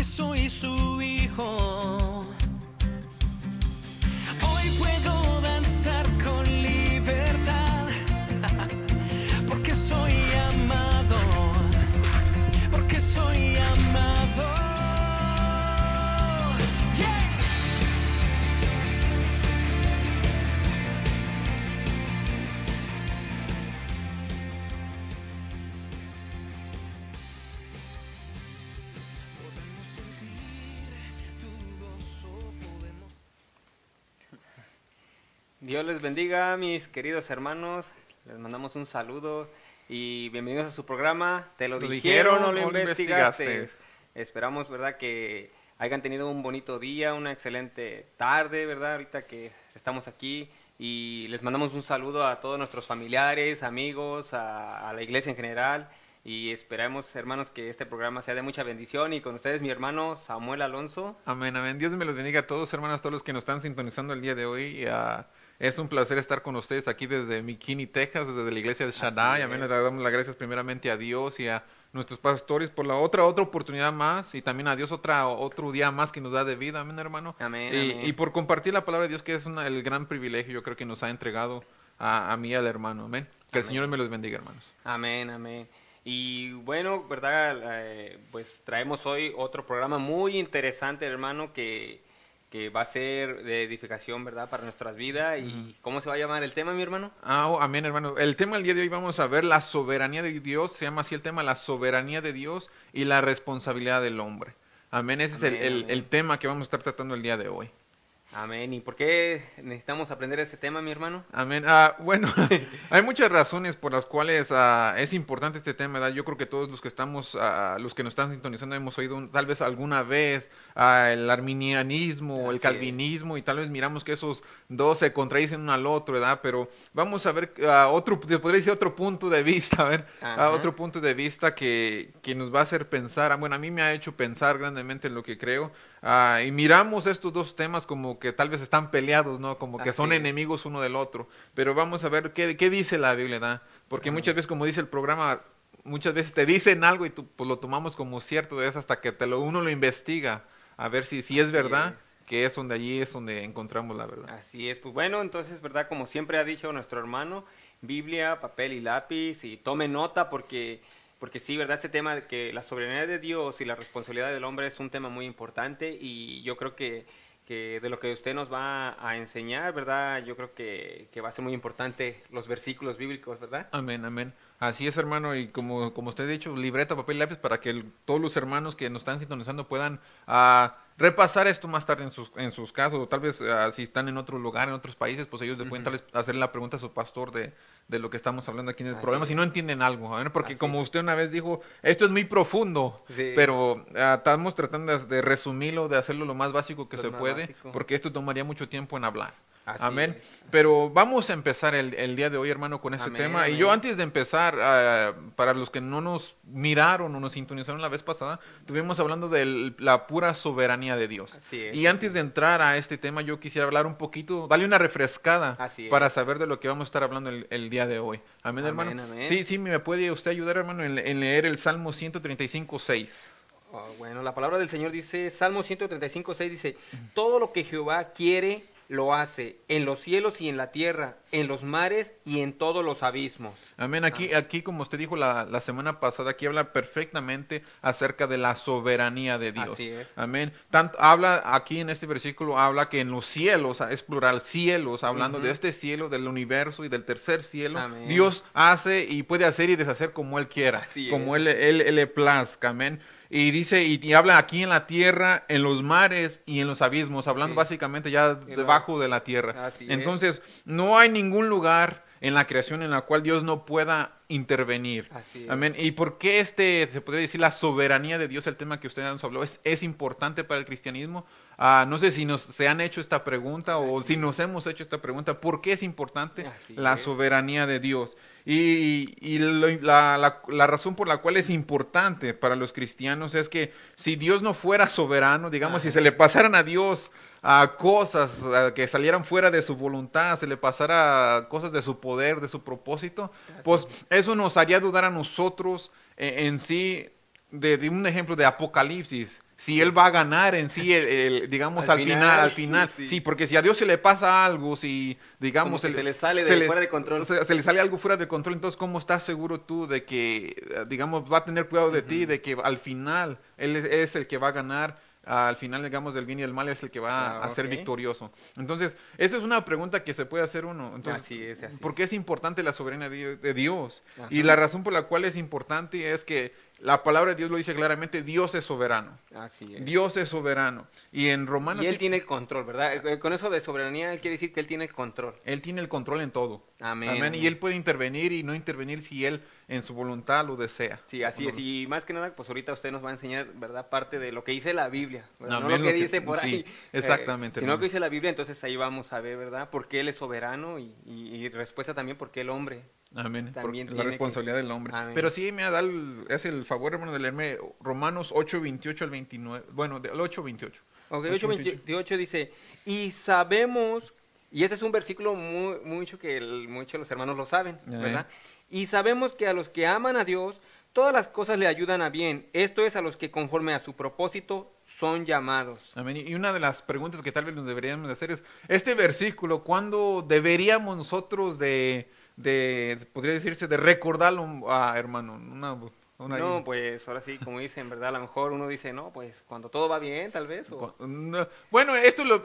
porque soy su hijo. Hoy puedo danzar con libertad, porque soy amado, porque soy amado. Yeah. Podemos sentir tu gozo, podemos... Dios les bendiga, mis queridos hermanos. Les mandamos un saludo y bienvenidos a su programa. Te lo dijeron, no lo investigaste. Esperamos, ¿verdad?, que hayan tenido un bonito día, una excelente tarde, ¿verdad?, ahorita que estamos aquí. Y les mandamos un saludo a todos nuestros familiares, amigos, a la iglesia en general. Y esperamos, hermanos, que este programa sea de mucha bendición. Y con ustedes, mi hermano Samuel Alonso. Amén, amén. Dios me los bendiga a todos, hermanos, todos los que nos están sintonizando el día de hoy. Es un placer estar con ustedes aquí desde McKinney, Texas, desde la iglesia de Shaddai. Amén. Les damos las gracias primeramente a Dios y a nuestros pastores por la otra oportunidad más, y también a Dios otro día más que nos da de vida. Amén, hermano. Amén, Y, amén. y por compartir la palabra de Dios, que es el gran privilegio, yo creo, que nos ha entregado a mí y al hermano. Amén. Que el Amén. Señor me los bendiga, hermanos. Amén, amén. Y bueno, ¿verdad? Pues traemos hoy otro programa muy interesante, hermano, que va a ser de edificación, ¿verdad?, para nuestras vidas. ¿Y cómo se va a llamar el tema, mi hermano? Amén, hermano. El tema del día de hoy vamos a ver la soberanía de Dios. Se llama así el tema, la soberanía de Dios y la responsabilidad del hombre. Amén. Ese Amén, es el amén. tema que vamos a estar tratando el día de hoy. Amén. ¿Y por qué necesitamos aprender ese tema, mi hermano? Amén. Bueno, hay muchas razones por las cuales es importante este tema, ¿verdad? Yo creo que todos los que estamos, los que nos están sintonizando, hemos oído tal vez alguna vez el arminianismo o el Así calvinismo, y tal vez miramos que esos dos se contradicen uno al otro, ¿verdad? Pero vamos a ver podría decir otro punto de vista, a ver, Ajá. otro punto de vista que nos va a hacer pensar. Bueno, a mí me ha hecho pensar grandemente en lo que creo. Y miramos estos dos temas como que tal vez están peleados, ¿no? Como que son Así es. enemigos uno del otro. Pero vamos a ver qué dice la Biblia, ¿verdad? Porque muchas veces, como dice el programa, muchas veces te dicen algo y tú pues lo tomamos como cierto, es hasta que uno lo investiga a ver si es verdad, que es donde allí es donde encontramos la verdad. Así es. Pues bueno, entonces, ¿verdad? Como siempre ha dicho nuestro hermano, Biblia, papel y lápiz, y tome nota porque sí, ¿verdad? Este tema de que la soberanía de Dios y la responsabilidad del hombre es un tema muy importante, y yo creo que de lo que usted nos va a enseñar, ¿verdad? Yo creo que va a ser muy importante los versículos bíblicos, ¿verdad? Amén, amén. Así es, hermano, y como usted ha dicho, libreta, papel y lápiz para que todos los hermanos que nos están sintonizando puedan repasar esto más tarde en sus casos, o tal vez si están en otro lugar, en otros países, pues ellos le pueden tal vez hacer la pregunta a su pastor de lo que estamos hablando aquí en el Así programa, es. si no entienden algo, ¿ver? Porque Así como es. usted una vez dijo, esto es muy profundo, Sí. pero estamos tratando de resumirlo, de hacerlo lo más básico que Lo se más puede, básico. porque esto tomaría mucho tiempo en hablar. Así Amén. es. Pero vamos a empezar el día de hoy, hermano, con este Amén, tema. Y amén. yo antes de empezar, para los que no nos miraron o nos sintonizaron la vez pasada, estuvimos hablando de la pura soberanía de Dios. Así es, Y antes de entrar a este tema, yo quisiera hablar un poquito, darle una refrescada Así para es. saber de lo que vamos a estar hablando el día de hoy. Amén, Amén, hermano. amén. Sí, me puede usted ayudar, hermano, en leer el Salmo 135:6. Bueno, la palabra del Señor dice, Salmo 135:6 dice, todo lo que Jehová quiere, lo hace, en los cielos y en la tierra, en los mares y en todos los abismos. Amén. Aquí, como usted dijo la semana pasada, aquí habla perfectamente acerca de la soberanía de Dios. Así es. Amén. Habla aquí en este versículo, habla que en los cielos, es plural, cielos, hablando de este cielo, del universo y del tercer cielo, Amén. Dios hace y puede hacer y deshacer como Él quiera, Así como es. Él le plazca. Amén. Y dice, y habla aquí en la tierra, en los mares y en los abismos, hablando Sí. básicamente ya debajo de la tierra. Así es. Entonces, no hay ningún lugar en la creación en la cual Dios no pueda intervenir. Así es. Amén. ¿Y por qué se podría decir la soberanía de Dios, el tema que usted nos habló, es importante para el cristianismo? No sé si se han hecho esta pregunta o si nos hemos hecho esta pregunta. ¿Por qué es importante Así la es. soberanía de Dios? Y la razón por la cual es importante para los cristianos es que si Dios no fuera soberano, digamos, si se le pasaran a Dios a cosas que salieran fuera de su voluntad, se le pasara cosas de su poder, de su propósito, pues eso nos haría dudar a nosotros en sí de un ejemplo de Apocalipsis. si Él va a ganar en sí, digamos, al final. sí. Sí, porque si a Dios se le pasa algo, si, digamos, Como que se le sale fuera de control. se le sale algo fuera de control, entonces, ¿cómo estás seguro tú de que, digamos, va a tener cuidado de ti, de que al final Él es el que va a ganar? Al final, digamos, del bien y del mal es el que va a ser victorioso. Entonces, esa es una pregunta que se puede hacer uno. Entonces, Así es. ¿por qué es importante la soberanía de Dios? Ajá. Y la razón por la cual es importante es que la palabra de Dios lo dice claramente, Dios es soberano. Así es. Dios es soberano. Y en Romanos... Y Él tiene el control, ¿verdad? Con eso de soberanía, Él quiere decir que Él tiene el control. Él tiene el control en todo. Amén. Y Él puede intervenir y no intervenir si Él en su voluntad lo desea. Sí, así es. Y más que nada, pues ahorita usted nos va a enseñar, ¿verdad? Parte de lo que dice la Biblia, ¿verdad? Amén, No lo que dice por sí, ahí. exactamente, Sino lo hermano. que dice la Biblia, entonces ahí vamos a ver, ¿verdad? Porque Él es soberano y respuesta también porque el hombre. Amén. También Por la tiene responsabilidad del hombre. Amén. Pero sí me da el favor, hermano, de leerme Romanos 8:28 al 29. Bueno, del 8:28. Ok, 8:28 dice, y sabemos, y este es un versículo mucho que muchos de los hermanos lo saben, ¿verdad? Y sabemos que a los que aman a Dios, todas las cosas le ayudan a bien. Esto es a los que conforme a su propósito son llamados. Amén. Y una de las preguntas que tal vez nos deberíamos de hacer es, este versículo, ¿cuándo deberíamos nosotros podría decirse, de recordarlo, hermano? No, pues ahora sí, como dicen, ¿verdad? A lo mejor uno dice, no, pues cuando todo va bien, tal vez. Bueno, esto es lo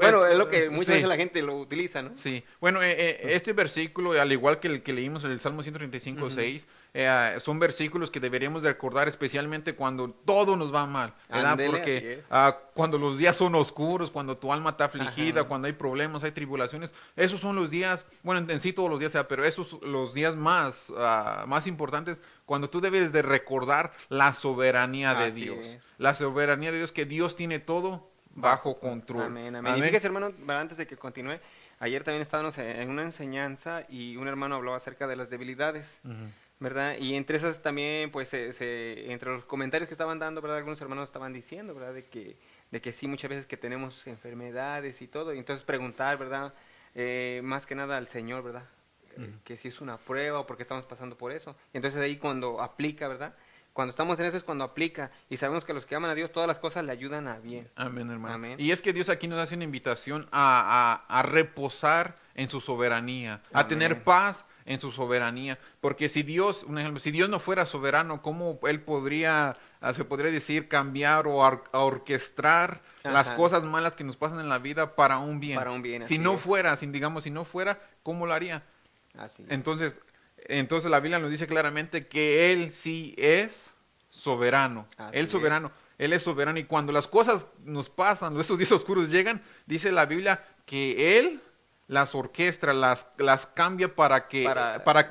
que muchas sí. veces la gente lo utiliza, ¿no? Sí, bueno, este versículo, al igual que el que leímos en el Salmo 135:6, son versículos que deberíamos de recordar especialmente cuando todo nos va mal, ¿verdad? Ándele, Porque así es. cuando los días son oscuros, cuando tu alma está afligida, Ajá. cuando hay problemas, hay tribulaciones, esos son los días, bueno, en sí todos los días, pero esos los días más importantes, cuando tú debes de recordar la soberanía de Así Dios. es. La soberanía de Dios, que Dios tiene todo bajo control. Amén, amén. Y fíjese, hermano, antes de que continúe, ayer también estábamos en una enseñanza y un hermano habló acerca de las debilidades, ¿verdad? Y entre esas también, pues, entre los comentarios que estaban dando, ¿verdad? Algunos hermanos estaban diciendo, ¿verdad? De que sí, muchas veces que tenemos enfermedades y todo, y entonces preguntar, ¿verdad? Más que nada al Señor, ¿verdad? Que si es una prueba o porque estamos pasando por eso. Entonces ahí cuando aplica, ¿verdad? Cuando estamos en eso es cuando aplica y sabemos que a los que aman a Dios todas las cosas le ayudan a bien. Amén, hermano. Amén. Y es que Dios aquí nos hace una invitación a reposar en su soberanía, a Amén. tener paz en su soberanía. Porque si Dios, un ejemplo, si Dios no fuera soberano, ¿cómo Él podría, se podría decir, cambiar o orquestar las cosas malas que nos pasan en la vida para un bien? Para un bien, Si así no es. fuera, si no fuera, ¿cómo lo haría? Así es. Entonces la Biblia nos dice claramente que Él sí es soberano. Así Él soberano. Él es soberano. Y cuando las cosas nos pasan, esos días oscuros llegan, dice la Biblia que Él las orquestra, las cambia para que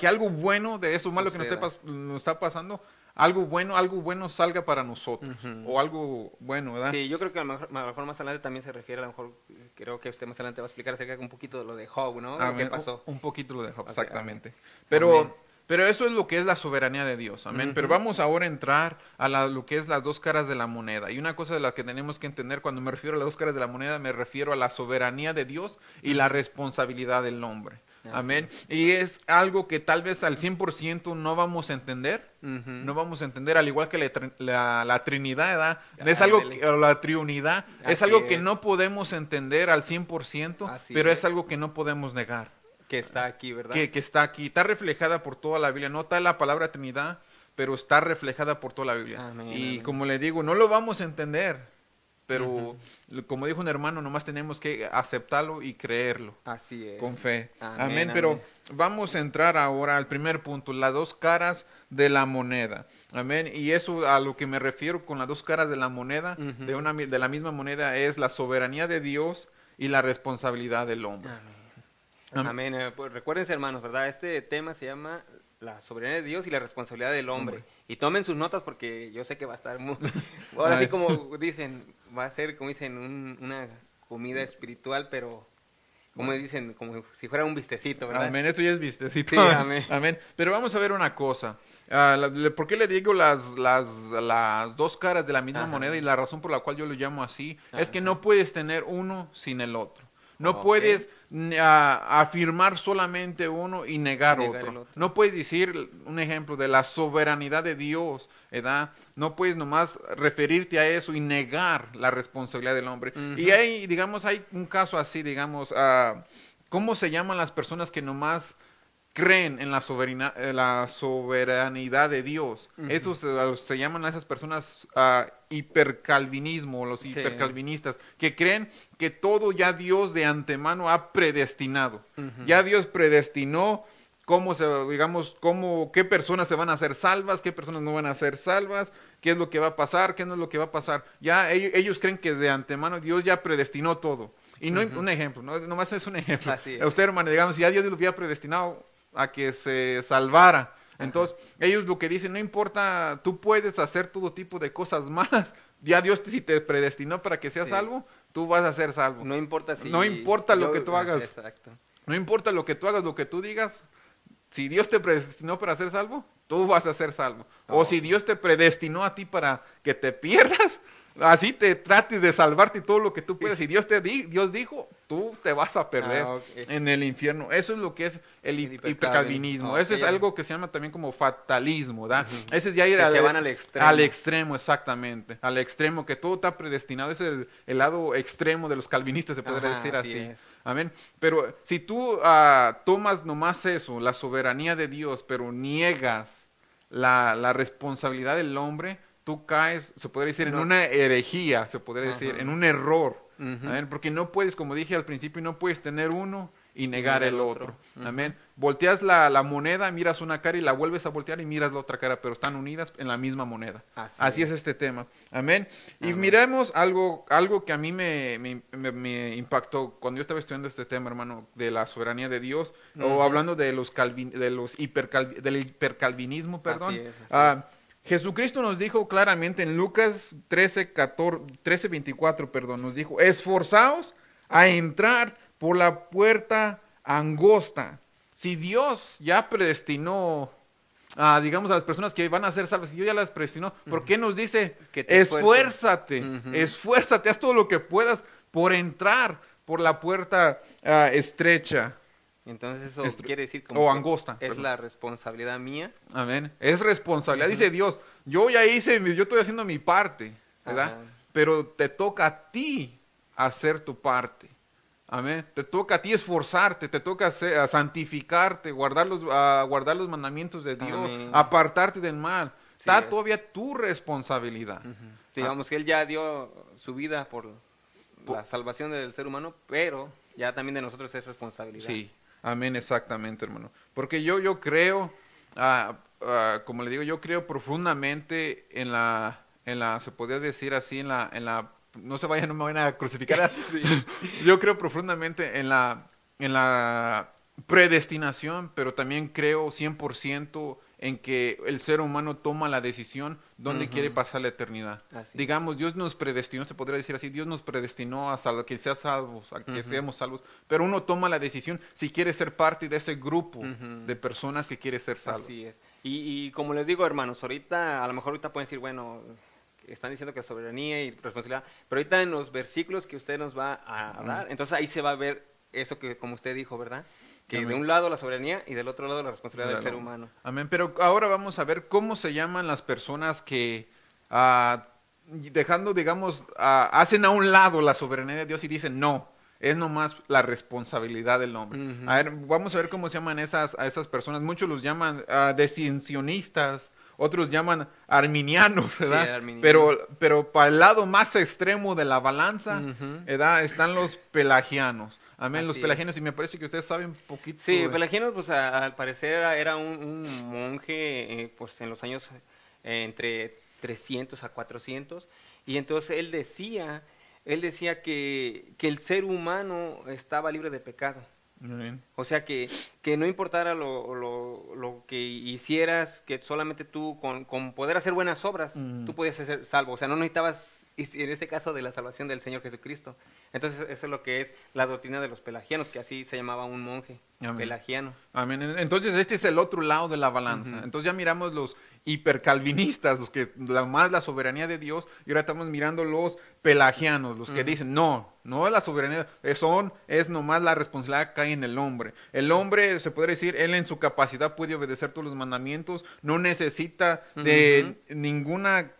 algo bueno de eso malo que nos está pasando, algo bueno salga para nosotros. O algo bueno, ¿verdad? Sí, yo creo que a lo mejor más adelante también se refiere, a lo mejor creo que usted más adelante va a explicar acerca de un poquito de lo de Job, ¿no? Lo que pasó. Un poquito lo dejó, O sea, exactamente. amén. Pero eso es lo que es la soberanía de Dios, amén. Pero vamos ahora a entrar a lo que es las dos caras de la moneda. Y una cosa de la que tenemos que entender cuando me refiero a las dos caras de la moneda, me refiero a la soberanía de Dios y la responsabilidad del hombre. Amén. Y es algo que tal vez al 100% no vamos a entender. No vamos a entender, al igual que la Trinidad, ¿verdad? Es algo, la Triunidad, es algo que no podemos entender al 100%, pero es algo que no podemos negar. Que está aquí, ¿verdad? Que está aquí, está reflejada por toda la Biblia. No está la palabra Trinidad, pero está reflejada por toda la Biblia. Amén, y amén. como le digo, no lo vamos a entender, pero como dijo un hermano, nomás tenemos que aceptarlo y creerlo. Así es. Con fe. Amén, Amén. Pero vamos a entrar ahora al primer punto, las dos caras de la moneda. Amén. Y eso a lo que me refiero con las dos caras de la moneda, de la misma moneda, es la soberanía de Dios y la responsabilidad del hombre. Amén. Pues recuérdense, hermanos, ¿verdad? Este tema se llama la soberanía de Dios y la responsabilidad del hombre. Y tomen sus notas porque yo sé que va a estar muy... Ahora sí, como dicen, va a ser, como dicen, una comida espiritual, pero... Como dicen, como si fuera un vistecito, ¿verdad? Amén, esto ya es vistecito. Sí, amén. Amén. Pero vamos a ver una cosa. ¿Por qué le digo las dos caras de la misma moneda? Y la razón por la cual yo lo llamo así es que no puedes tener uno sin el otro. No Ok. puedes afirmar solamente uno y negar Negar otro. el otro. No puedes decir un ejemplo de la soberanidad de Dios, ¿verdad? No puedes nomás referirte a eso y negar la responsabilidad del hombre. Y Ujú. hay, digamos, hay un caso así, digamos, ¿cómo se llaman las personas que nomás creen en la soberanidad de Dios? Ujú. Estos se llaman a esas personas hipercalvinismo, los Sí. hipercalvinistas, que creen que todo ya Dios de antemano ha predestinado. Ujú. Ya Dios predestinó qué personas se van a hacer salvas, qué personas no van a ser salvas, qué es lo que va a pasar, qué no es lo que va a pasar. Ya ellos creen que de antemano Dios ya predestinó todo. Y no Ujú. un ejemplo, no, nomás es un ejemplo. Así A es. usted, hermano, digamos, si ya Dios lo había predestinado a que se salvara. Entonces, ellos lo que dicen, no importa, tú puedes hacer todo tipo de cosas malas. Ya Dios, si te predestinó para que seas Sí. salvo, tú vas a ser salvo. No importa si... No importa lo que tú hagas. Exacto. No importa lo que tú hagas, lo que tú digas. Si Dios te predestinó para ser salvo, tú vas a ser salvo. O si Ok. Dios te predestinó a ti para que te pierdas, así te trates de salvarte y todo lo que tú puedas. Si Dios dijo, tú te vas a perder Ok. en el infierno. Eso es lo que es el hipercalvinismo. Ok, Eso es ya. algo que se llama también como fatalismo, ¿verdad? Ujú. Ese es ya ir Que se van al extremo. al extremo, exactamente. Al extremo, que todo está predestinado. Ese es el lado extremo de los calvinistas, se podría Ajá, decir así así. es. Amén. Pero si tú tomas nomás eso, la soberanía de Dios, pero niegas la responsabilidad del hombre, tú caes, se podría decir, en No. una herejía, se podría decir, Ajá. en un error. Ujú. Amén. Porque no puedes, como dije al principio, no puedes tener uno y negar el otro. Ujú. Amén. Volteas la moneda, miras una cara y la vuelves a voltear y miras la otra cara, pero están unidas en la misma moneda. Así es este tema. Amén. Y Amén. miremos algo que a mí me impactó cuando yo estaba estudiando este tema, hermano, de la soberanía de Dios, o Ujú. hablando de del hipercalvinismo, perdón. Así es, así Jesucristo nos dijo claramente en Lucas 13:24, perdón, nos dijo, esforzaos a entrar por la puerta angosta. Si Dios ya predestinó, digamos, a las personas que van a ser salvas, si Dios ya las predestinó, ¿por qué nos dice, Que te esfuerces. esfuérzate, Ujú. esfuérzate, haz todo lo que puedas por entrar por la puerta estrecha? Entonces eso Estru- quiere decir o que angosta, es perdón. la responsabilidad mía. Amén. Es responsabilidad. Ujú. Dice Dios, yo estoy haciendo mi parte, ¿verdad? Ajá. Pero te toca a ti hacer tu parte. Amén. Te toca a ti esforzarte, te toca a santificarte, guardar los mandamientos de Dios, Amén. apartarte del mal. Sí Está es. todavía tu responsabilidad. Ujú. Digamos que Él ya dio su vida por Po- la salvación del ser humano, pero ya también de nosotros es responsabilidad. Sí, amén, exactamente, hermano. Porque yo creo, como le digo, yo creo profundamente se podría decir así, no se vayan, no me vayan a crucificar. Yo creo profundamente en la predestinación, pero también creo 100% en que el ser humano toma la decisión donde Ujú. quiere pasar la eternidad. Así. Digamos, Dios nos predestinó, se podría decir así, Dios nos predestinó que seamos salvos, a que Ujú. seamos salvos, pero uno toma la decisión si quiere ser parte de ese grupo Ujú. de personas que quiere ser salvo. Así es. Y como les digo, hermanos, a lo mejor ahorita pueden decir, bueno, están diciendo que soberanía y responsabilidad, pero ahorita en los versículos que usted nos va a dar, entonces ahí se va a ver eso que como usted dijo, ¿verdad? Que Amén. de un lado la soberanía y del otro lado la responsabilidad del Claro. ser humano. Amén. Pero ahora vamos a ver cómo se llaman las personas que, dejando, digamos, hacen a un lado la soberanía de Dios y dicen no. Es nomás la responsabilidad del hombre. Ujú. A ver, vamos a ver cómo se llaman a esas personas. Muchos los llaman descensionistas, otros llaman arminianos, ¿verdad? arminianos. Pero para el lado más extremo de la balanza, Ujú. ¿verdad? Están los pelagianos. Amén, los Así pelagianos, y me parece que ustedes saben un poquito. Sí, de- Pelagianos, pues al parecer era un monje, pues en los años entre 300 a 400, y entonces él decía que el ser humano estaba libre de pecado. Amén. O sea que no importara lo que hicieras, que solamente tú con poder hacer buenas obras, Mm. tú podías ser salvo. O sea, no necesitabas y en este caso de la salvación del Señor Jesucristo. Entonces eso es lo que es la doctrina de los pelagianos, que así se llamaba un monje, Amén. pelagiano. Amén. Entonces este es el otro lado de la balanza. Ujú. Entonces ya miramos los hipercalvinistas, los que más la soberanía de Dios, y ahora estamos mirando los pelagianos, los que dicen, no es la soberanía, es nomás la responsabilidad que cae en el hombre. El hombre, se podría decir, él en su capacidad puede obedecer todos los mandamientos, no necesita de ninguna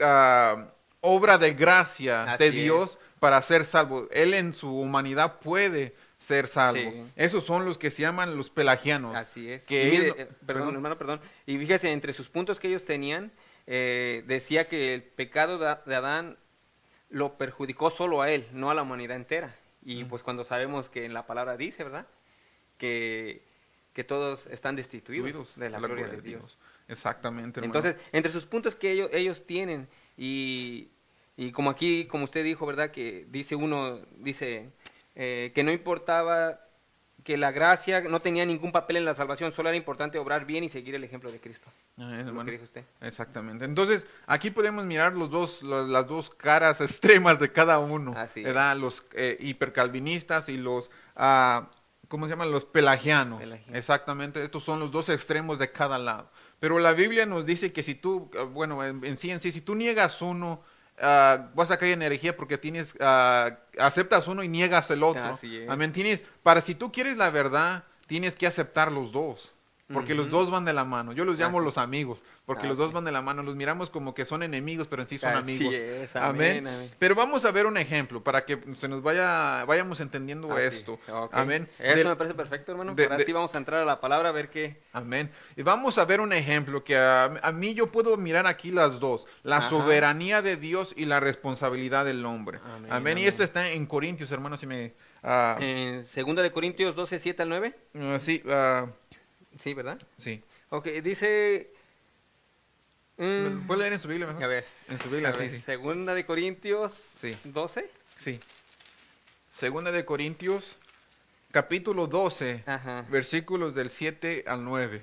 obra de gracia Así de es. Dios para ser salvo. Él en su humanidad puede ser salvo. Sí. Esos son los que se llaman los pelagianos. Así es. Que Y mire, ellos- perdón, perdón. hermano, perdón. Y fíjese, entre sus puntos que ellos tenían, decía que el pecado de Adán lo perjudicó solo a él, no a la humanidad entera. Y pues cuando sabemos que en la palabra dice, ¿verdad? Que todos están destituidos de la gloria de Dios. Exactamente, hermano. Entonces, entre sus puntos que ellos tienen, y como aquí, como usted dijo, ¿verdad? Que dice que no importaba, que la gracia no tenía ningún papel en la salvación, solo era importante obrar bien y seguir el ejemplo de Cristo. Es lo hermano. que dijo usted. Exactamente. Entonces, aquí podemos mirar las dos caras extremas de cada uno. Así es. ¿Verdad? Los hipercalvinistas y los, ¿cómo se llaman? Los pelagianos. Pelagianos. Exactamente. Estos son los dos extremos de cada lado. Pero la Biblia nos dice que si tú, bueno, en sí, si tú niegas uno, vas a caer en herejía porque aceptas uno y niegas el otro. Así es. Amén. Si tú quieres la verdad, tienes que aceptar los dos. Porque los dos van de la mano. Yo los llamo Así. los amigos, porque los dos van de la mano. Los miramos como que son enemigos, pero en sí son Así amigos. es, amén. amén. Pero vamos a ver un ejemplo para que se nos vayamos entendiendo Así. esto. Ok. Amén. Eso me parece perfecto, hermano. Ahora sí vamos a entrar a la palabra a ver qué. Amén. Y vamos a ver un ejemplo que a mí yo puedo mirar aquí las dos. La Ajá. soberanía de Dios y la responsabilidad del hombre. Amén, Amén. Y amén. esto está en Corintios, hermanos. Si me, En 2 de Corintios 12, 7 al 9. sí, Sí, ¿verdad? sí. Ok, dice... ¿Puedes leer en su Biblia mejor? A ver. En su Biblia, A ver, sí, sí. Segunda de Corintios Sí. 12. Sí. Segunda de Corintios, capítulo 12, Ajá. versículos del 7 al 9.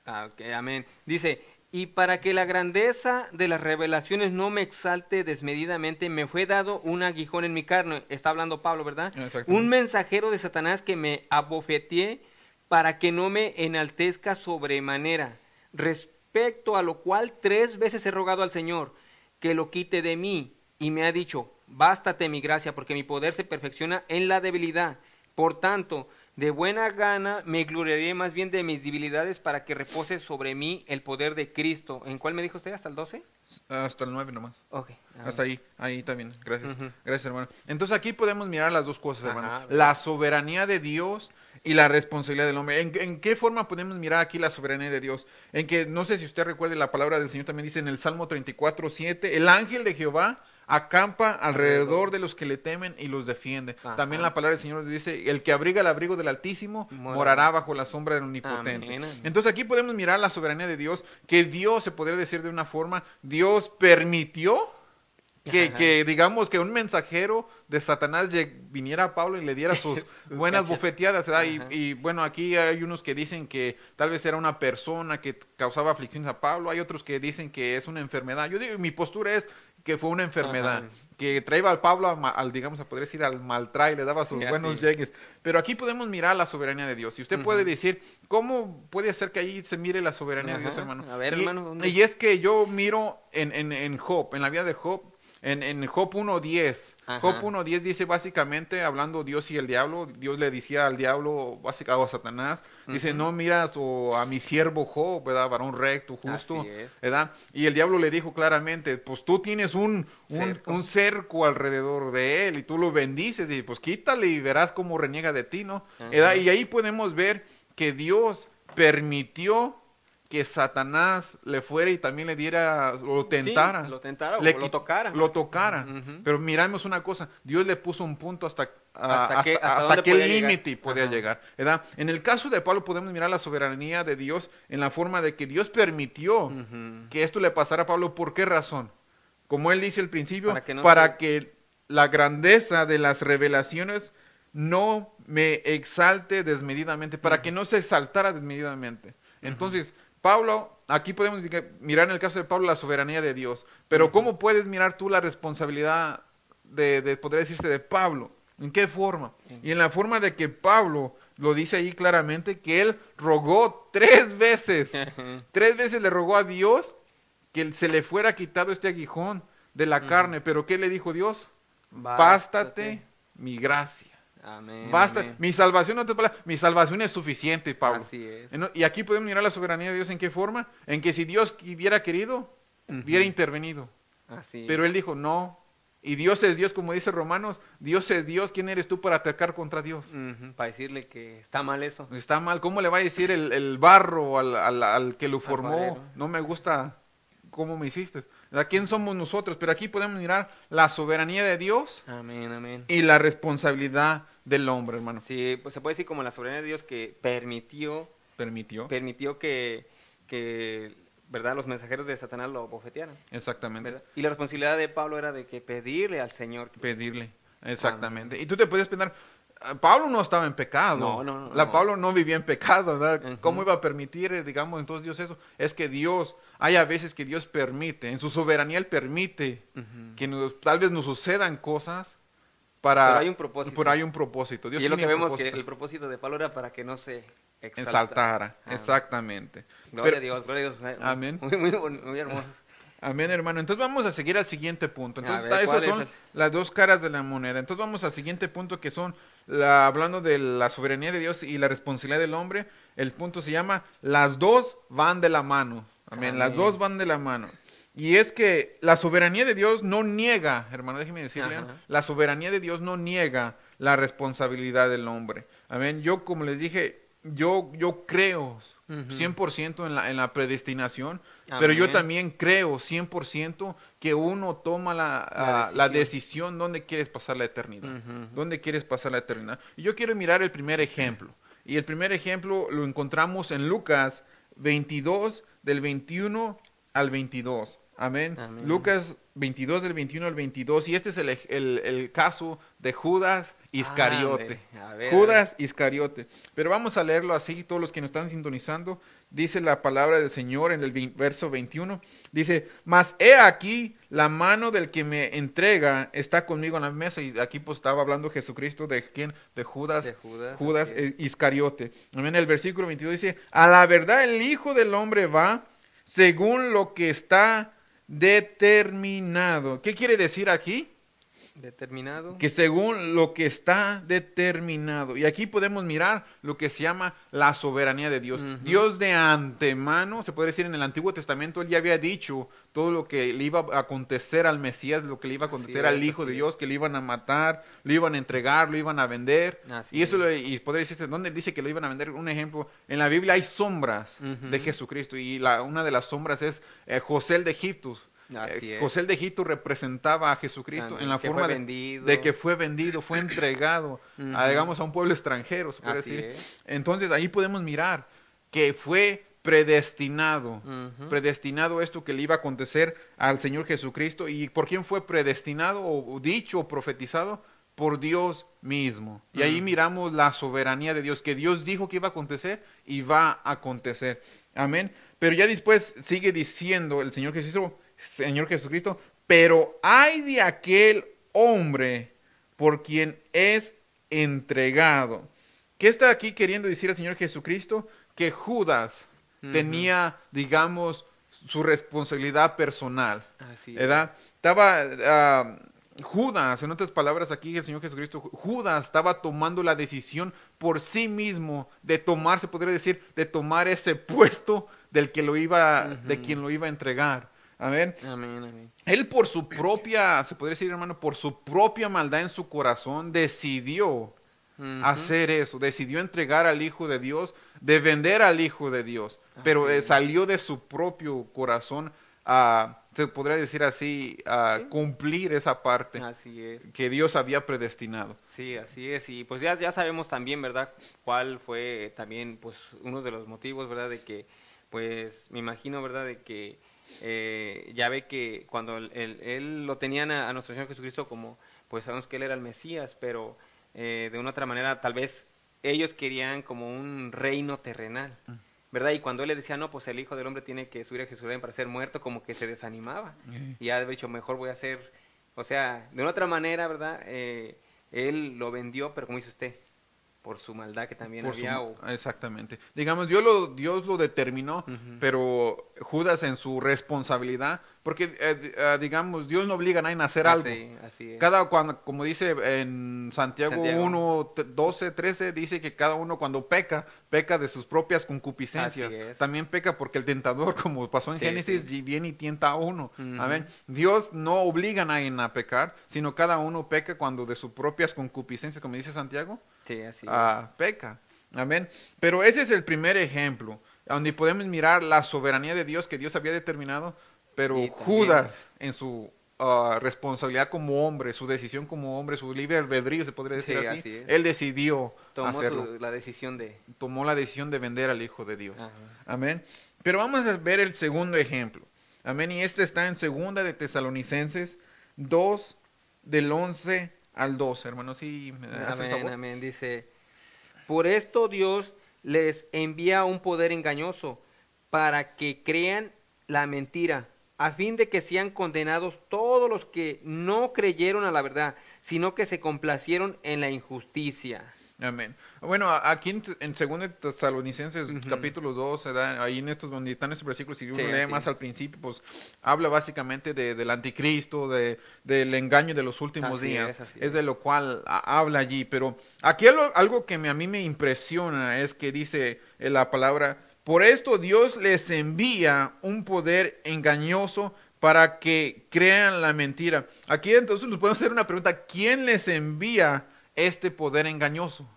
Ok, amén. Dice, y para que la grandeza de las revelaciones no me exalte desmedidamente, me fue dado un aguijón en mi carne. Está hablando Pablo, ¿verdad? Exactamente. Un mensajero de Satanás que me abofeteé para que no me enaltezca sobremanera. Respecto a lo cual 3 veces he rogado al Señor que lo quite de mí. Y me ha dicho, bástate mi gracia, porque mi poder se perfecciona en la debilidad. Por tanto, de buena gana me gloriaré más bien de mis debilidades para que repose sobre mí el poder de Cristo. ¿En cuál me dijo usted? ¿Hasta el 12? Hasta el 9 nomás. Ok. a Hasta ver. ahí también. Gracias. Ujú. Gracias, hermano. Entonces aquí podemos mirar las dos cosas, Ajá, hermano. ¿verdad? La soberanía de Dios y la responsabilidad del hombre. ¿En qué forma podemos mirar aquí la soberanía de Dios? En que, no sé si usted recuerde, la palabra del Señor también dice en el Salmo 34:7, el ángel de Jehová acampa alrededor de los que le temen y los defiende. Ajá. También la palabra del Señor dice, el que abriga el abrigo del Altísimo morará bajo la sombra del Omnipotente. Amén, amén. Entonces aquí podemos mirar la soberanía de Dios, que Dios, se podría decir de una forma, Dios permitió que digamos que un mensajero de Satanás viniera a Pablo y le diera sus buenas cachas. bofeteadas, ¿verdad? Ajá. Y bueno, aquí hay unos que dicen que tal vez era una persona que causaba aflicciones a Pablo, hay otros que dicen que es una enfermedad. Yo digo, mi postura es que fue una enfermedad, Ajá. que traía al Pablo digamos, a poder decir, al maltrae, le daba sus Sí, buenos así. llegues. Pero aquí podemos mirar la soberanía de Dios. Y usted puede decir, ¿cómo puede ser que ahí se mire la soberanía de Dios, Ajá. hermano? A ver, hermano, ¿dónde? Y es que yo miro en Job, en la vida de Job, en Job 1:10. Ajá. Job 1:10 dice básicamente, hablando Dios y el diablo, Dios le decía al diablo, básicamente a Satanás, dice, no miras a mi siervo Job, ¿verdad? Varón recto, justo, Así es. ¿verdad? Y el diablo le dijo claramente, pues tú tienes un cerco alrededor de él y tú lo bendices y pues quítale y verás cómo reniega de ti, ¿no? Ajá. ¿Verdad? Y ahí podemos ver que Dios permitió que Satanás le fuera y también le diera, lo tentara. Sí, lo tentara o Le lo tocara. Lo tocara. Ujú. Pero miramos una cosa, Dios le puso un punto hasta Hasta dónde qué podía límite llegar. podía Ajá. llegar, ¿verdad? En el caso de Pablo podemos mirar la soberanía de Dios en la forma de que Dios permitió Ujú. que esto le pasara a Pablo. ¿Por qué razón? Como él dice al principio, Para que no que la grandeza de las revelaciones no me exalte desmedidamente, para que no se exaltara desmedidamente. Entonces, Pablo, aquí podemos mirar en el caso de Pablo la soberanía de Dios, pero ¿cómo puedes mirar tú la responsabilidad podría decirse, de Pablo. ¿En qué forma? Y en la forma de que Pablo lo dice ahí claramente, que él rogó 3 veces. 3 veces le rogó a Dios que se le fuera quitado este aguijón de la carne. Pero ¿qué le dijo Dios? Bástate mi gracia. Amén. Basta, Amén. mi salvación, no te palabras, mi salvación es suficiente, Pablo. Así es. Y aquí podemos mirar la soberanía de Dios en qué forma, en que si Dios hubiera querido, hubiera intervenido. Así Pero él dijo, no. Y Dios es Dios, como dice Romanos, Dios es Dios, ¿quién eres tú para atacar contra Dios? Para decirle que está mal eso. Está mal, ¿cómo le va a decir el barro al que lo formó? Alfarero. No me gusta cómo me hiciste. ¿A quién somos nosotros? Pero aquí podemos mirar la soberanía de Dios Amén, amén. y la responsabilidad del hombre, hermano. Sí, pues se puede decir como la soberanía de Dios que permitió que ¿verdad? Los mensajeros de Satanás lo bofetearan. Exactamente. ¿Verdad? Y la responsabilidad de Pablo era de que pedirle al Señor. Pedirle, exactamente. Y tú te puedes pensar, Pablo no estaba en pecado. No. Pablo no vivía en pecado, ¿verdad? Ujú. ¿Cómo iba a permitir, digamos, entonces Dios eso? Es que Dios, hay a veces que Dios permite, en su soberanía Él permite que tal vez nos sucedan cosas para... Pero hay un propósito. Pero hay un propósito. Dios Y es lo que tiene un vemos propósito. que el propósito de Pablo era para que no se Exaltara, Ah. exactamente. Gloria Pero- a Dios. Amén. Muy hermoso. Amén, hermano. Entonces vamos a seguir al siguiente punto. Entonces, A ver, esas ¿cuál son es? las 2 caras de la moneda. Entonces vamos al siguiente punto que son, hablando de la soberanía de Dios y la responsabilidad del hombre, el punto se llama, las 2 van de la mano. Amén, las Amén. 2 van de la mano. Y es que la soberanía de Dios no niega, hermano, déjeme decirle, Ajá. la soberanía de Dios no niega la responsabilidad del hombre. Amén, yo como les dije, yo creo Ujú. 100% en la predestinación, pero yo Amén. también creo 100% que uno toma la decisión dónde quieres pasar la eternidad. Ujú. ¿Dónde quieres pasar la eternidad? Y yo quiero mirar el primer ejemplo. Y el primer ejemplo lo encontramos en Lucas 22, del 21 al 22. Amén. Amén. Lucas 22, del 21 al 22. Y este es el caso de Judas Iscariote. A ver. Judas Iscariote. Pero vamos a leerlo así, todos los que nos están sintonizando. Dice la palabra del Señor en el verso 21. Dice, mas he aquí, la mano del que me entrega está conmigo en la mesa. Y aquí pues estaba hablando Jesucristo de quién, de Judas. De Judas, Judas así es. Iscariote. Amén. El versículo 22 dice, a la verdad el Hijo del Hombre va según lo que está determinado. ¿Qué quiere decir aquí? Determinado. Que según lo que está determinado. Y aquí podemos mirar lo que se llama la soberanía de Dios. Ujú. Dios de antemano, se puede decir en el Antiguo Testamento, Él ya había dicho todo lo que le iba a acontecer al Mesías, lo que le iba a acontecer al Hijo de Dios, que le iban a matar, lo iban a entregar, lo iban a vender. Así Y eso es. y podría decirse, ¿dónde dice que lo iban a vender? Un ejemplo, en la Biblia hay sombras Ujú. de Jesucristo y una de las sombras es José el de Egipto. Así es. José el de Egipto representaba a Jesucristo También, en la que forma fue de, vendido. de que fue vendido, fue entregado, Ujú. digamos, a un pueblo extranjero, se puede Así decir. es. Entonces ahí podemos mirar que fue predestinado, Ujú. predestinado esto que le iba a acontecer al Señor Jesucristo. ¿Y por quién fue predestinado o dicho o profetizado? Por Dios mismo. Y ahí miramos la soberanía de Dios, que Dios dijo que iba a acontecer y va a acontecer. Amén. Pero ya después sigue diciendo el Señor Jesucristo, pero hay de aquel hombre por quien es entregado. ¿Qué está aquí queriendo decir el Señor Jesucristo? Que Judas tenía, digamos, su responsabilidad personal. Así es. ¿Verdad? Estaba Judas, en otras palabras aquí el Señor Jesucristo, Judas estaba tomando la decisión por sí mismo de tomar, se podría decir, de tomar ese puesto del que lo iba, de quien lo iba a entregar. Amén. Amén, amén. Él por su propia, se podría decir, hermano, por su propia maldad en su corazón decidió Ujú. hacer eso, decidió entregar al Hijo de Dios, de vender al Hijo de Dios, pero Así es. salió de su propio corazón se podría decir así, Sí. cumplir esa parte Así es. que Dios había predestinado. Sí, así es. Y pues ya sabemos también, ¿verdad? Cuál fue también, pues, uno de los motivos, ¿verdad? De que, pues, me imagino, ¿verdad? De que ya ve que cuando él lo tenían a nuestro Señor Jesucristo como, pues, sabemos que Él era el Mesías, pero de una otra manera, tal vez ellos querían como un reino terrenal, ¿verdad? Y cuando Él le decía, no, pues el Hijo del Hombre tiene que subir a Jerusalén para ser muerto, como que se desanimaba. Y ya de hecho, mejor voy a hacer O sea, de una otra manera, ¿verdad? Él lo vendió, pero como dice usted, por su maldad que también Por había. Exactamente. Digamos, Dios lo determinó, Ujú. pero Judas en su responsabilidad, porque digamos, Dios no obliga a nadie a hacer algo. Así es. Como dice en Santiago, Santiago. 1, 12, 13, dice que cada uno cuando peca, peca de sus propias concupiscencias. Así es. También peca porque el tentador, como pasó en Sí, Génesis, sí. viene y tienta a uno. Ujú. Amén. Dios no obliga a nadie a pecar, sino cada uno peca cuando de sus propias concupiscencias, como dice Santiago, Sí, así peca. Amén. Pero ese es el primer ejemplo, donde podemos mirar la soberanía de Dios que Dios había determinado, pero Y también- Judas en su responsabilidad como hombre, su decisión como hombre, su libre albedrío, se podría decir Sí, así, así es. él decidió tomó hacerlo. la decisión de... Tomó la decisión de vender al Hijo de Dios. Ajá. Amén. Pero vamos a ver el segundo ejemplo. Amén. Y este está en segunda de Tesalonicenses 2, del 11 al 12. Hermanos, ¿sí me hacen Amén, favor? amén. Dice, por esto Dios les envía un poder engañoso para que crean la mentira, a fin de que sean condenados todos los que no creyeron a la verdad, sino que se complacieron en la injusticia. Amén. Bueno, aquí en 2 Tesalonicenses Ujú. capítulo 2, se da ahí en estos donde están estos versículos, si uno Sí, lee así. más al principio, pues habla básicamente del anticristo, del engaño de los últimos Así días. es, así Es es. de lo cual habla allí. Pero aquí algo que a mí me impresiona es que dice la palabra, por esto Dios les envía un poder engañoso para que crean la mentira. Aquí entonces nos podemos hacer una pregunta, ¿quién les envía este poder engañoso?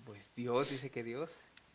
Pues Dios, dice que Dios.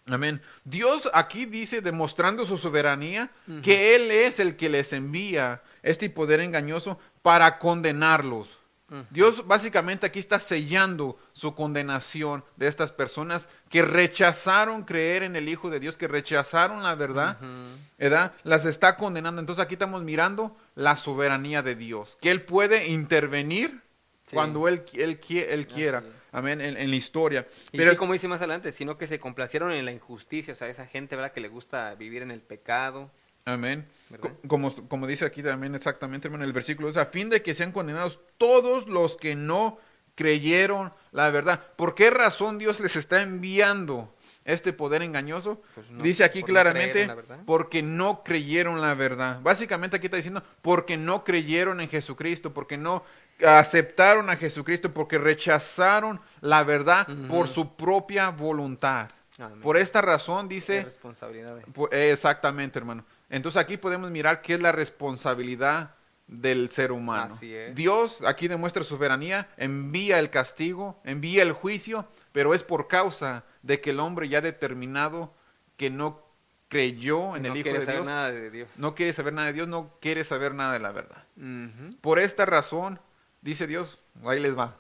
Amén. Dios aquí dice, demostrando su soberanía, Ujú. que Él es el que les envía este poder engañoso para condenarlos. Ujú. Dios básicamente aquí está sellando su condenación de estas personas que rechazaron creer en el Hijo de Dios, que rechazaron la verdad, Ujú. ¿verdad? Las está condenando. Entonces aquí estamos mirando la soberanía de Dios, que Él puede intervenir Sí. cuando Él quiera. Así es. Amén, en la historia. Y Pero sí, como dice más adelante, sino que se complacieron en la injusticia, o sea, esa gente, ¿verdad?, que le gusta vivir en el pecado. amén. ¿Verdad? Como dice aquí también exactamente, hermano, el versículo es a fin de que sean condenados todos los que no creyeron la verdad. ¿Por qué razón Dios les está enviando este poder engañoso? Pues no, Dice aquí por no creer claramente, en la verdad. porque no creyeron la verdad. Básicamente aquí está diciendo, porque no creyeron en Jesucristo, porque no aceptaron a Jesucristo, porque rechazaron la verdad Ujú. por su propia voluntad. Amén. Por esta razón Qué dice... responsabilidad. Exactamente, hermano. Entonces aquí podemos mirar qué es la responsabilidad del ser humano. Así es. Dios aquí demuestra su soberanía, envía el castigo, envía el juicio, pero es por causa de que el hombre ya ha determinado que no creyó en No el Hijo quiere de saber Dios, nada de Dios. no quiere saber nada de Dios, no quiere saber nada de la verdad. Ujú. Por esta razón, dice Dios, ahí les va.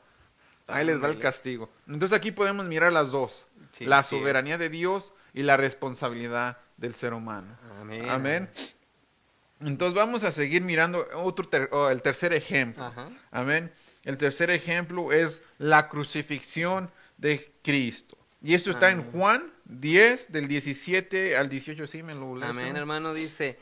Ahí les va el Ándale. castigo. Entonces aquí podemos mirar las dos. Sí, la así soberanía de Dios y la responsabilidad del ser humano. Amén. Amén. Entonces vamos a seguir mirando el tercer ejemplo. Ajá. Amén. El tercer ejemplo es la crucifixión de Cristo. Y esto está en Amén. Juan 10, del 17 al 18. Sí, me lo lees, Amén, hermano? hermano, dice,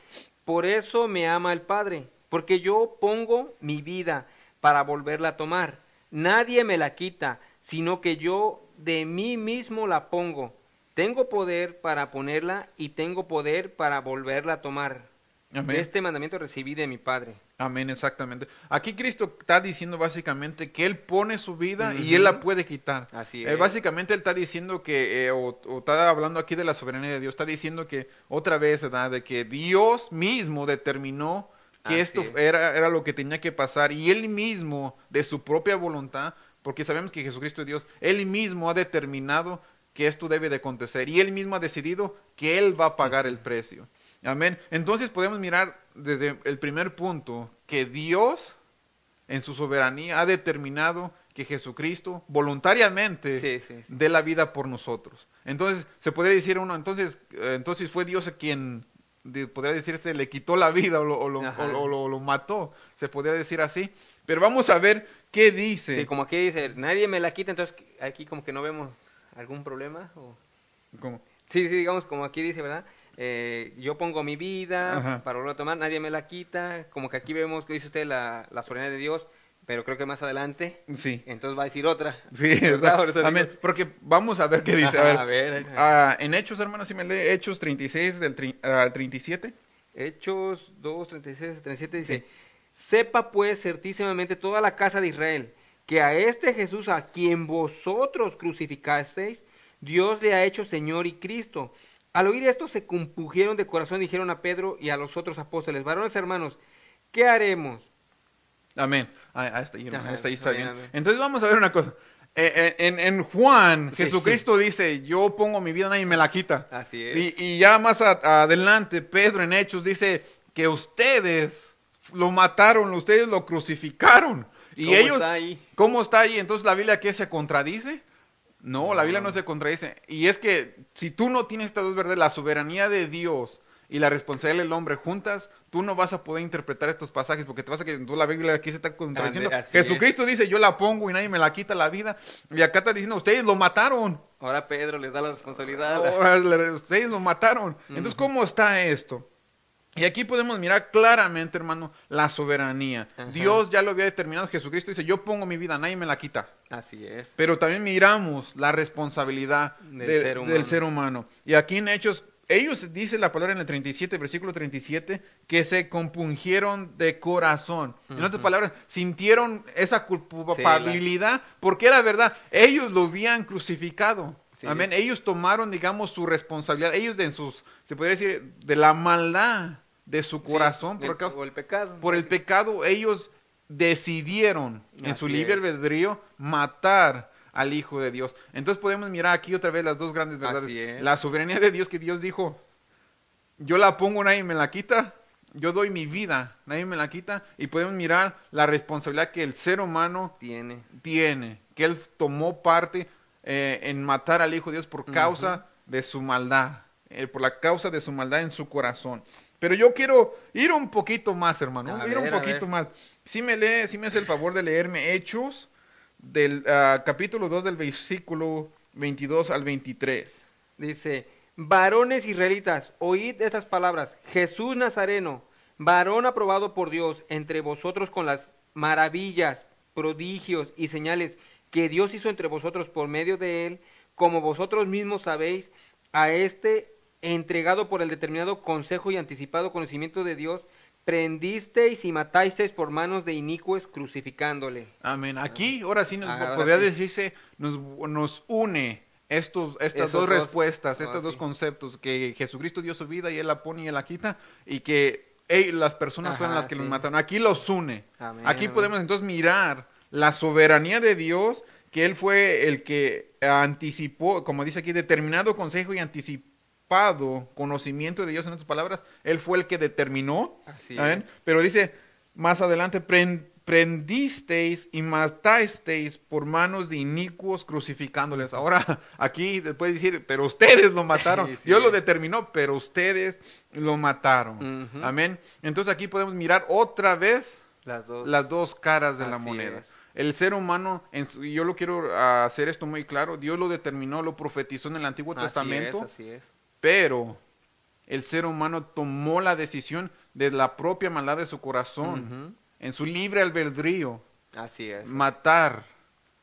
por eso me ama el Padre, porque yo pongo mi vida para volverla a tomar. Nadie me la quita, sino que yo de mí mismo la pongo. Tengo poder para ponerla y tengo poder para volverla a tomar. Amén. Este mandamiento recibí de mi Padre. Amén, exactamente. Aquí Cristo está diciendo básicamente que Él pone su vida y Ujú. Él la puede quitar. Así es. Básicamente Él está diciendo que, o está hablando aquí de la soberanía de Dios, está diciendo que otra vez, ¿verdad? De que Dios mismo determinó que Así esto es. era lo que tenía que pasar y Él mismo, de su propia voluntad, porque sabemos que Jesucristo es Dios, Él mismo ha determinado que esto debe de acontecer y Él mismo ha decidido que Él va a pagar el precio. Amén. Entonces podemos mirar desde el primer punto que Dios en su soberanía ha determinado que Jesucristo voluntariamente Sí, sí, sí. dé la vida por nosotros. Entonces se podría decir uno, entonces fue Dios a quien podría decirse le quitó la vida Ajá. o lo mató, se podría decir así. Pero vamos a ver qué dice. Sí, como aquí dice, nadie me la quita, entonces aquí como que no vemos algún problema. ¿Cómo? Sí, digamos, como aquí dice, ¿verdad? Yo pongo mi vida Ajá. para volver a tomar, nadie me la quita. Como que aquí vemos que dice usted la soberanía de Dios, pero creo que más adelante, Sí. entonces va a decir otra. Sí, ¿Verdad? Por eso amén. digo- Porque vamos a ver qué dice. Ajá, A ver, en Hechos, hermanos, si me lee Hechos 36 al 37. Hechos 2, 36, 37 dice, Sí. sepa pues certísimamente toda la casa de Israel, que a este Jesús a quien vosotros crucificasteis, Dios le ha hecho Señor y Cristo. Al oír esto se compungieron de corazón y dijeron a Pedro y a los otros apóstoles, varones hermanos, ¿qué haremos? Amén. Hasta ahí, hermano, Ajá, hasta ahí está amén, bien. amén. Entonces vamos a ver una cosa. En Juan, Sí. Jesucristo dice, yo pongo mi vida, nadie me la quita. Así es. Y ya más adelante, Pedro en Hechos dice que ustedes lo mataron, ustedes lo crucificaron. Y ¿Cómo ellos, está ahí? ¿cómo está ahí? Entonces, ¿la Biblia qué se contradice? No, la Biblia No. no se contradice. Y es que si tú no tienes estas dos verdades, la soberanía de Dios y la responsabilidad del hombre juntas, tú no vas a poder interpretar estos pasajes porque te vas a que la Biblia aquí se está contradiciendo. Así Jesucristo dice, yo la pongo y nadie me la quita la vida. Y acá está diciendo, ustedes lo mataron. Ahora Pedro les da la responsabilidad. Ahora, ustedes lo mataron. Entonces, ¿cómo está esto? Y aquí podemos mirar claramente, hermano, la soberanía. Ajá. Dios ya lo había determinado. Jesucristo dice, yo pongo mi vida, nadie me la quita. Así es. Pero también miramos la responsabilidad del ser humano. Y aquí en Hechos, ellos, dice la palabra en el 37, versículo 37, que se compungieron de corazón. En otras palabras, sintieron esa culpabilidad porque era verdad. Ellos lo habían crucificado. Sí. Amén. Ellos tomaron, digamos, su responsabilidad. Ellos se podría decir, de la maldad de su corazón. Sí, o el pecado. Por el pecado, ellos decidieron en su Así libre es. albedrío matar al Hijo de Dios. Entonces podemos mirar aquí otra vez las dos grandes verdades. Así es. La soberanía de Dios, que Dios dijo, yo la pongo, nadie me la quita. Yo doy mi vida, nadie me la quita. Y podemos mirar la responsabilidad que el ser humano Tiene. tiene, que él tomó parte en matar al Hijo de Dios por causa de su maldad, por la causa de su maldad en su corazón. Pero yo quiero ir un poquito más, hermano, A ir un ver, a poquito ver. más. Si me hace el favor de leerme Hechos del capítulo 2 del versículo 22 al 23. Dice, varones israelitas, oíd estas palabras. Jesús Nazareno, varón aprobado por Dios entre vosotros con las maravillas, prodigios y señales que Dios hizo entre vosotros por medio de él, como vosotros mismos sabéis, a este entregado por el determinado consejo y anticipado conocimiento de Dios, prendisteis y matasteis por manos de inicuos crucificándole. Amén. Aquí, ahora sí, Ahora podría sí. decirse, nos une estas Esos dos dos. respuestas, Oh, estos dos sí. conceptos, que Jesucristo dio su vida y Él la pone y Él la quita, y que las personas fueron Ajá, las que sí. los mataron. Aquí los une. Amén, Aquí amén. podemos entonces mirar la soberanía de Dios, que Él fue el que anticipó, como dice aquí, determinado consejo y anticipado conocimiento de Dios, en otras palabras, Él fue el que determinó. Así Amén. es. Pero dice más adelante, prendisteis y matasteis por manos de inicuos crucificándoles. Ahora, aquí puede decir, pero ustedes lo mataron. Sí, Dios lo es. determinó, pero ustedes lo mataron. Ujú. Amén. Entonces aquí podemos mirar otra vez Las dos. las dos caras de la Así moneda. es. El ser humano, y yo lo quiero hacer esto muy claro, Dios lo determinó, lo profetizó en el Antiguo Testamento, Así es. pero el ser humano tomó la decisión de la propia maldad de su corazón, Ujú. en su libre albedrío, Así es. matar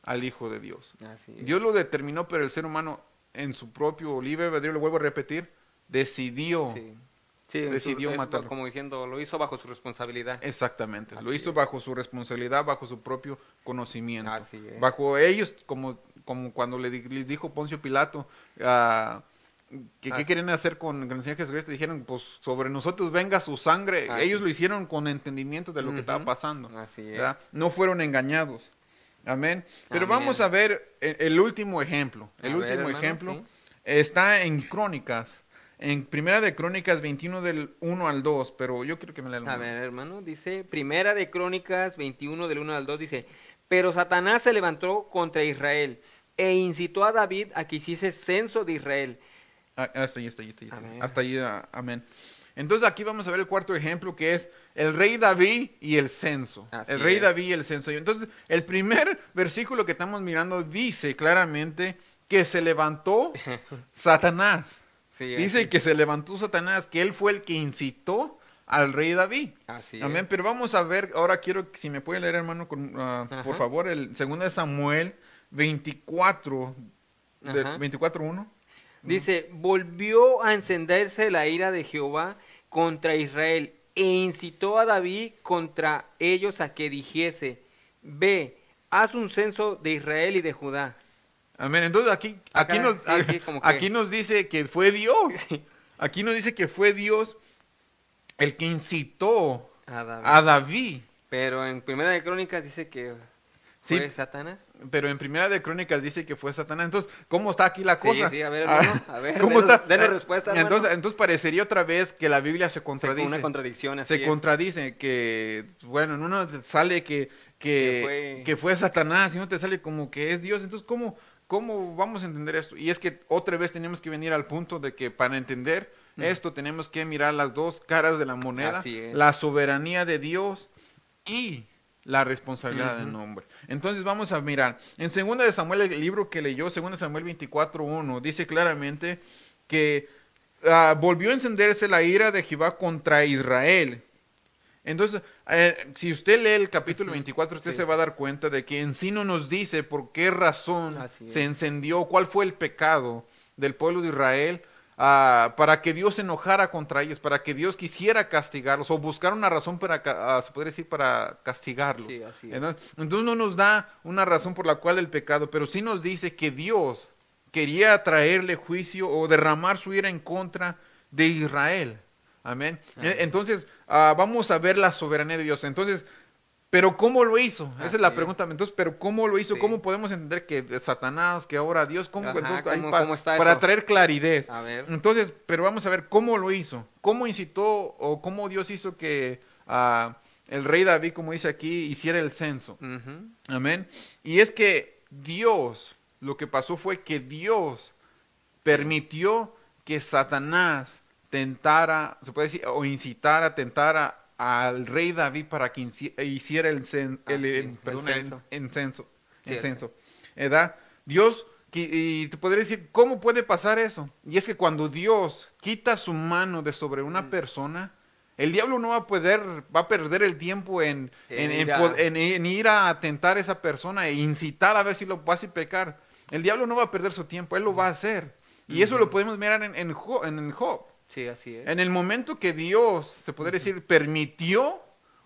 al Hijo de Dios. Así es. Dios lo determinó, pero el ser humano, en su propio libre albedrío, lo vuelvo a repetir, decidió. Sí. Sí, Decidió es matarlo. como diciendo, lo hizo bajo su responsabilidad. Exactamente, lo Así hizo es. bajo su responsabilidad, bajo su propio conocimiento. Así es. Bajo ellos, como cuando les dijo Poncio Pilato, que qué Así. querían hacer con el Señor Jesucristo, dijeron, pues sobre nosotros venga su sangre. Así. Ellos lo hicieron con entendimiento de lo que estaba Ujú. pasando. Así es. ¿verdad? No fueron engañados. Amén. Pero Amén. vamos a ver el último ejemplo. El A ver, último hermano, ejemplo sí. está en Crónicas. En Primera de Crónicas 21 del 1 al 2, pero yo quiero que me lean. A ver, hermano, dice, Primera de Crónicas 21 del 1 al 2, dice, pero Satanás se levantó contra Israel e incitó a David a que hiciese censo de Israel. Hasta ahí. Amén. Hasta ahí, amén. Entonces aquí vamos a ver el cuarto ejemplo, que es el rey David y el censo. Así El rey es. David y el censo. Y entonces el primer versículo que estamos mirando dice claramente que se levantó Satanás. Sí, Dice así. que se levantó Satanás, que él fue el que incitó al rey David. Así Amén. es. Pero vamos a ver, ahora quiero, si me puede leer, hermano, Ajá. por favor, el 2 de Samuel 24, Ajá. 24:1. Dice, volvió a encenderse la ira de Jehová contra Israel e incitó a David contra ellos a que dijese, ve, haz un censo de Israel y de Judá. Amén. Entonces aquí Acá, nos, sí, como que- aquí nos dice que fue Dios. Aquí nos dice que fue Dios el que incitó A David. a David. Pero en Primera de Crónicas dice que Sí. fue Satanás. Pero en Primera de Crónicas dice que fue Satanás. Entonces, ¿cómo está aquí la cosa? Sí, a ver, hermano, a ver, ¿Cómo denos- está? denos respuesta, hermano. Entonces parecería otra vez que la Biblia se contradice. Una contradicción así Se contradice que, bueno, en uno sale que Que fue Satanás y no te sale como que es Dios. Entonces, ¿cómo vamos a entender esto? Y es que otra vez tenemos que venir al punto de que para entender esto tenemos que mirar las dos caras de la moneda, Así es. la soberanía de Dios y la responsabilidad Ujú. del hombre. Entonces vamos a mirar. En 2 de Samuel, el libro que leyó, 2 de Samuel 24:1, dice claramente que volvió a encenderse la ira de Jehová contra Israel. Entonces, si usted lee el capítulo 24, usted Sí. se va a dar cuenta de que en sí no nos dice por qué razón Así es. se encendió, cuál fue el pecado del pueblo de Israel, para que Dios se enojara contra ellos, para que Dios quisiera castigarlos o buscar una razón para, se podría decir, para castigarlos. Sí, así es. Entonces no nos da una razón por la cual el pecado, pero sí nos dice que Dios quería traerle juicio o derramar su ira en contra de Israel. Amén. Amén. Entonces, vamos a ver la soberanía de Dios. Entonces, ¿pero cómo lo hizo? Esa Así es la es. pregunta. Entonces, ¿pero cómo lo hizo? Sí. ¿Cómo podemos entender que Satanás, que ahora Dios? ¿Cómo? Ajá, Entonces, ¿cómo- para, cómo está para eso? traer claridad. A ver. Entonces, pero vamos a ver cómo lo hizo. ¿Cómo incitó o cómo Dios hizo que el rey David, como dice aquí, hiciera el censo? Ujú. Amén. Y es que Dios, lo que pasó fue que Dios permitió que Satanás tentara, se puede decir, o incitara, tentara al rey David para que hiciera el censo. Sí, El censo. ¿Verdad? Dios, y te podría decir, ¿cómo puede pasar eso? Y es que cuando Dios quita su mano de sobre una persona, el diablo no va a perder el tiempo en ir a tentar a esa persona e incitar a ver si lo hace pecar. El diablo no va a perder su tiempo, él lo va a hacer. Y eso lo podemos mirar en Job. Sí, así es. En el momento que Dios, se podría decir, permitió,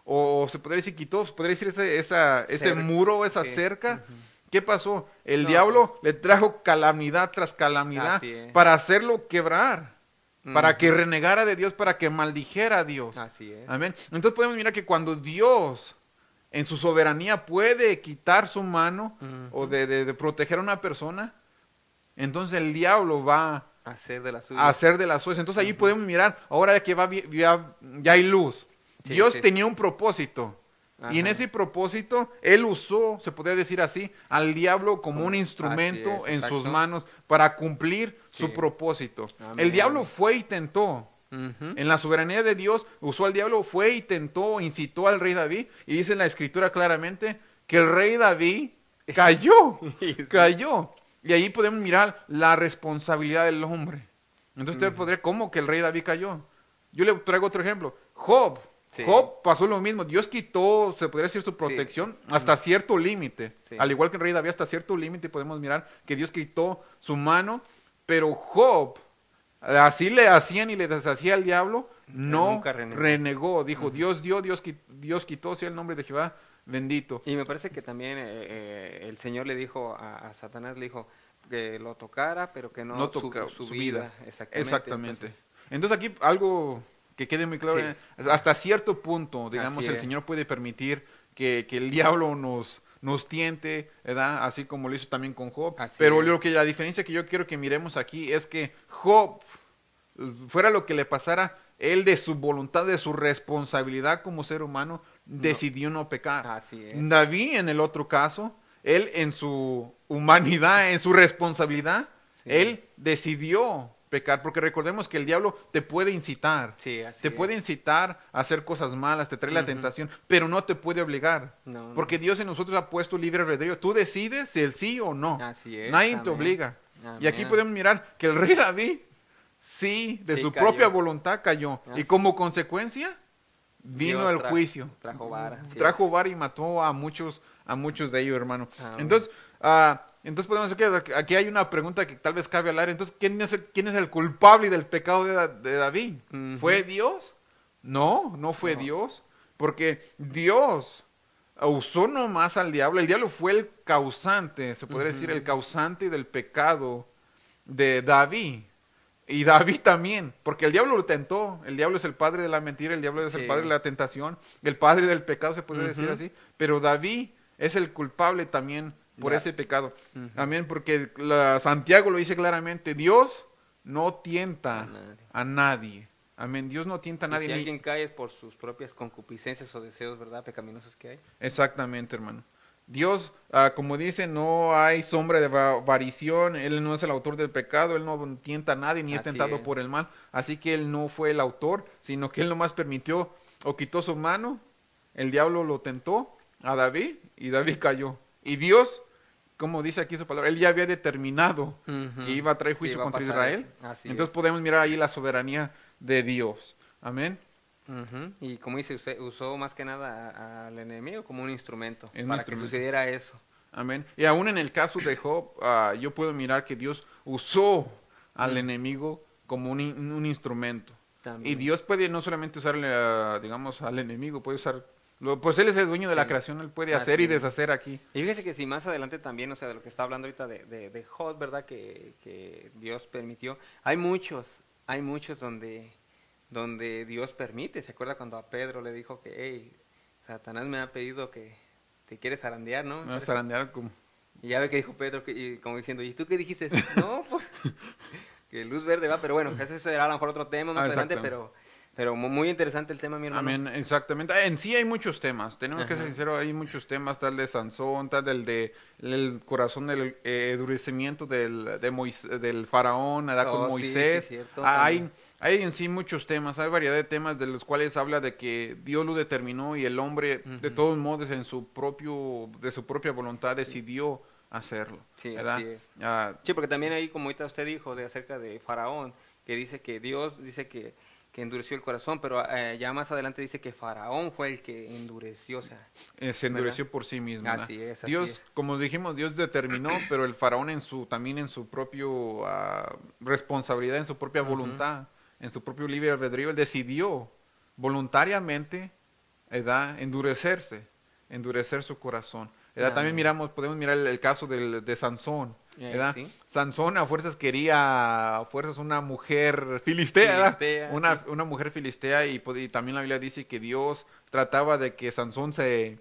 o se podría decir, quitó, se podría decir ese Cerca. muro, esa Sí. cerca, ¿qué pasó? El No, diablo le trajo calamidad tras calamidad Así es. para hacerlo quebrar, para Ujú. que renegara de Dios, para que maldijera a Dios. Así es. Amén. Entonces podemos mirar que cuando Dios, en su soberanía, puede quitar su mano o de proteger a una persona, entonces el diablo va Hacer de la a suya. hacer de las suyas. Entonces ahí podemos mirar, ahora que ya hay luz. Sí, Dios sí. tenía un propósito. Y en Ajá. ese propósito, Él usó, se podría decir así, al diablo como un instrumento Así es, en sus exacto. manos para cumplir Sí. su propósito. Amén. El diablo fue y tentó. Ujú. En la soberanía de Dios usó al diablo, fue y tentó, incitó al rey David. Y dice en la escritura claramente que el rey David cayó, Sí. cayó. Y ahí podemos mirar la responsabilidad del hombre. Entonces usted podría, ¿cómo que el rey David cayó? Yo le traigo otro ejemplo. Job. Sí. Job pasó lo mismo. Dios quitó, se podría decir, su protección hasta cierto límite. Sí. Al igual que el rey David, hasta cierto límite podemos mirar que Dios quitó su mano. Pero Job, así le hacían y le deshacía al diablo, no nunca renegó. renegó. Dijo, Dios dio, Dios quitó, sea el nombre de Jehová bendito. Y me parece que también el Señor le dijo a Satanás, le dijo que lo tocara, pero que no, toca su vida. Exactamente. Entonces, Entonces aquí algo que quede muy claro, Sí. hasta cierto punto, digamos, Así el es. Señor puede permitir que el diablo nos tiente, ¿verdad? Así como lo hizo también con Job. Así Pero es. la diferencia que yo quiero que miremos aquí es que Job, fuera lo que le pasara, él de su voluntad, de su responsabilidad como ser humano, decidió no pecar. Así es. David, en el otro caso, él en su humanidad, en su responsabilidad, Sí. él decidió pecar, porque recordemos que el diablo te puede incitar, Sí, así te es. puede incitar a hacer cosas malas, te trae la Ujú. tentación, pero no te puede obligar, No, porque Dios en nosotros ha puesto libre albedrío, tú decides si el sí o no, Así es, nadie te amén. obliga. Y aquí Amén. podemos mirar que el rey David, sí, de Sí, su cayó. propia voluntad cayó, y Así. como consecuencia, vino Dios el juicio. Trajo vara. Sí. Trajo vara y mató a muchos de ellos, hermano. Ah, Entonces podemos decir que aquí hay una pregunta que tal vez cabe hablar. Entonces, ¿quién es el culpable del pecado de David? Ujú. ¿Fue Dios? No fue No. Dios. Porque Dios usó nomás al diablo. El diablo fue el causante, se podría decir, el causante del pecado de David. Y David también, porque el diablo lo tentó. El diablo es el padre de la mentira, el diablo es el Sí. padre de la tentación, el padre del pecado, se podría decir Ujú. así. Pero David es el culpable también por Ya. ese pecado. Ujú. Amén, porque Santiago lo dice claramente, Dios no tienta a nadie. Amén, Dios no tienta a Y nadie. si ni- alguien cae es por sus propias concupiscencias o deseos, ¿verdad? Pecaminosos que hay. Exactamente, hermano. Dios, como dice, no hay sombra de variación, Él no es el autor del pecado, Él no tienta a nadie ni es Así tentado es. por el mal, así que Él no fue el autor, sino que Él nomás permitió o quitó su mano, el diablo lo tentó a David y David cayó. Y Dios, como dice aquí su palabra, Él ya había determinado Ujú. que iba a traer Que juicio iba a contra pasar Israel, eso. Así entonces es. podemos mirar ahí la soberanía de Dios. Amén. Ujú. Y como dice usted, usó más que nada al enemigo como un instrumento Un para instrumento. que sucediera eso. Amén. Y aún en el caso de Job, yo puedo mirar que Dios usó al enemigo como un instrumento. También. Y Dios puede no solamente usarle, digamos, al enemigo, puede usar, pues Él es el dueño de la Sí. creación, Él puede Así hacer y es. deshacer aquí. Y fíjese que si más adelante también, o sea, de lo que está hablando ahorita de Job, ¿verdad? Que Dios permitió. Hay muchos donde Dios permite. ¿Se acuerda cuando a Pedro le dijo que, hey, Satanás me ha pedido que te quieres zarandear, ¿no? No, zarandear como... Y ya ve que dijo Pedro, y como diciendo, ¿y tú qué dijiste? No, pues, que luz verde va, pero bueno, ese será a lo mejor otro tema más adelante, exactamente. pero muy interesante el tema, mi hermano. Amén, exactamente. En sí hay muchos temas, tenemos que ser Ajá. sinceros, hay muchos temas, tal de Sansón, tal el corazón del endurecimiento del faraón, ¿verdad? Con Oh, sí, sí, Moisés. cierto, hay, también. hay en sí muchos temas, hay variedad de temas de los cuales habla de que Dios lo determinó y el hombre de Ujú. todos modos de su propia voluntad decidió hacerlo. Sí, ¿verdad? así es. Ah, Sí, porque también ahí, como ahorita usted dijo, acerca de Faraón, que dice que Dios dice que endureció el corazón, pero ya más adelante dice que Faraón fue el que endureció, o sea, se endureció por sí mismo. ¿verdad? Así es, así Dios, es. como dijimos, Dios determinó, pero el faraón también en su propio responsabilidad, en su propia voluntad, en su propio libre albedrío, él decidió voluntariamente, ¿verdad? Endurecer su corazón. ¿verdad? Amén. También podemos mirar el caso de Sansón. ¿verdad? Sí. Sansón a fuerzas una mujer filistea, ¿verdad? Filistea, una mujer filistea y también la Biblia dice que Dios trataba de que Sansón se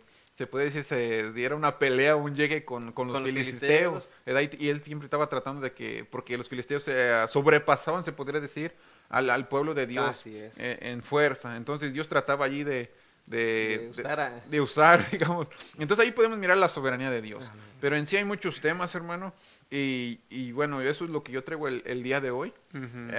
puede decir, se diera una pelea, un llegue con los filisteos, ¿verdad? Y él siempre estaba tratando de porque los filisteos se sobrepasaban, se podría decir, al pueblo de Dios Así es. en fuerza. Entonces Dios trataba allí de usar usar, digamos. Entonces ahí podemos mirar la soberanía de Dios. Amén. Pero en sí hay muchos temas, hermano, y bueno, eso es lo que yo traigo el día de hoy. Ujú.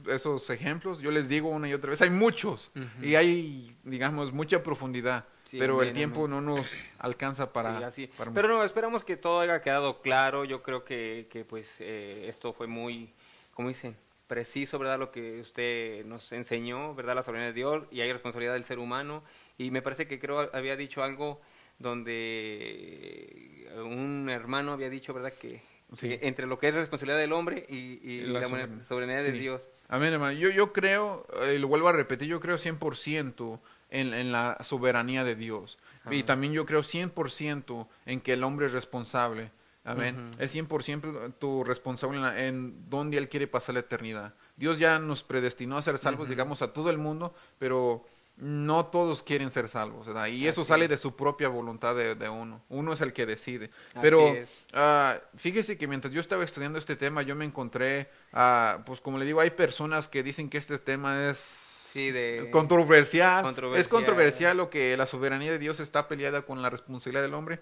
Esos ejemplos, yo les digo una y otra vez, hay muchos, Ujú. y hay, digamos, mucha profundidad, Sí, pero el amén, tiempo amén. no nos alcanza para... Sí, así. para- Pero no, esperamos que todo haya quedado claro. Yo creo que pues esto fue muy, como dicen, preciso, ¿verdad? Lo que usted nos enseñó, ¿verdad? La soberanía de Dios y hay responsabilidad del ser humano. Y me parece que había dicho algo donde un hermano había dicho, ¿verdad? Que Sí. entre lo que es responsabilidad del hombre y La la soberanía de sí. Dios. Amén, hermano. Yo creo, lo vuelvo a repetir, yo creo 100% en la soberanía de Dios. Y Amén. también yo creo 100% en que el hombre es responsable. Amén. Ujú. Es 100% responsable en dónde Él quiere pasar la eternidad. Dios ya nos predestinó a ser salvos, Ujú. digamos, a todo el mundo, pero no todos quieren ser salvos, ¿verdad? Y eso Así sale es. de su propia voluntad de uno. Uno es el que decide. Así Pero es. fíjese que mientras yo estaba estudiando este tema, yo me encontré, pues como le digo, hay personas que dicen que este tema es Sí, controversial. controversial. Es controversial lo que la soberanía de Dios está peleada con la responsabilidad del hombre.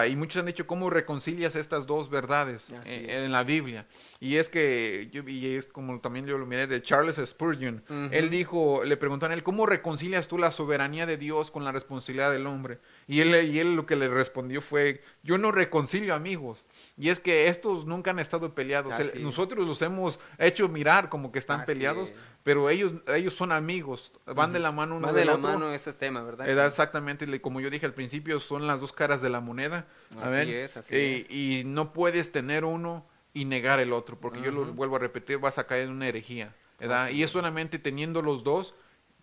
Y muchos han dicho, ¿cómo reconcilias estas dos verdades Así es. en la Biblia? Y es que, y es como también yo lo miré de Charles Spurgeon, Ujú. él dijo, le preguntaron a él, ¿cómo reconcilias tú la soberanía de Dios con la responsabilidad del hombre? Y él lo que le respondió fue, yo no reconcilio amigos. Y es que estos nunca han estado peleados. Así es. Nosotros los hemos hecho mirar como que están Así peleados, es. pero ellos son amigos amigos, van de la mano uno Va de del la otro. mano ese tema, ¿verdad? Exactamente, como yo dije al principio, son las dos caras de la moneda. Así es, así es. Y no puedes tener uno y negar el otro, porque yo lo Ujú. vuelvo a repetir, vas a caer en una herejía, ¿verdad? Así Y es es. solamente teniendo los dos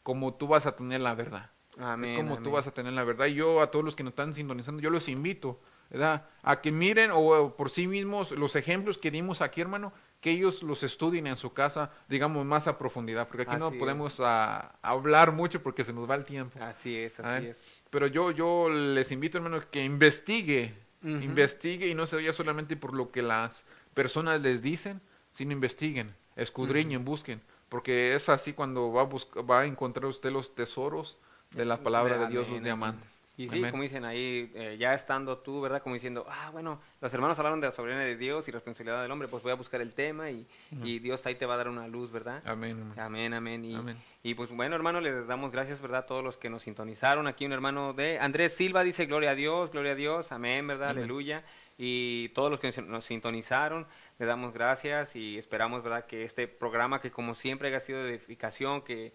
como tú vas a tener la verdad. Amén, Es como tú amén. vas a tener la verdad. Y yo a todos los que nos están sintonizando, yo los invito, ¿verdad? A que miren o por sí mismos los ejemplos que dimos aquí, hermano, que ellos los estudien en su casa, digamos, más a profundidad, porque aquí no Así es. podemos hablar mucho porque se nos va el tiempo. Así es, A así ver, es. pero yo les invito, hermano, que Ujú. investigue y no se vaya solamente por lo que las personas les dicen, sino investiguen, escudriñen, busquen, porque es así cuando va a encontrar usted los tesoros de la palabra de Dios, los Amén, diamantes. amén. Y sí, Amén. como dicen ahí, ya estando tú, ¿verdad? Como diciendo, bueno, los hermanos hablaron de la soberanía de Dios y responsabilidad del hombre, pues voy a buscar el tema y Dios ahí te va a dar una luz, ¿verdad? Amén, hermano. Amén, amén. Amén. Y pues bueno, hermano, les damos gracias, ¿verdad? A todos los que nos sintonizaron. Aquí un hermano de Andrés Silva dice, gloria a Dios, amén, ¿verdad? Amén. Aleluya. Y todos los que nos sintonizaron, le damos gracias y esperamos, ¿verdad? Que este programa, que como siempre haya sido de edificación, que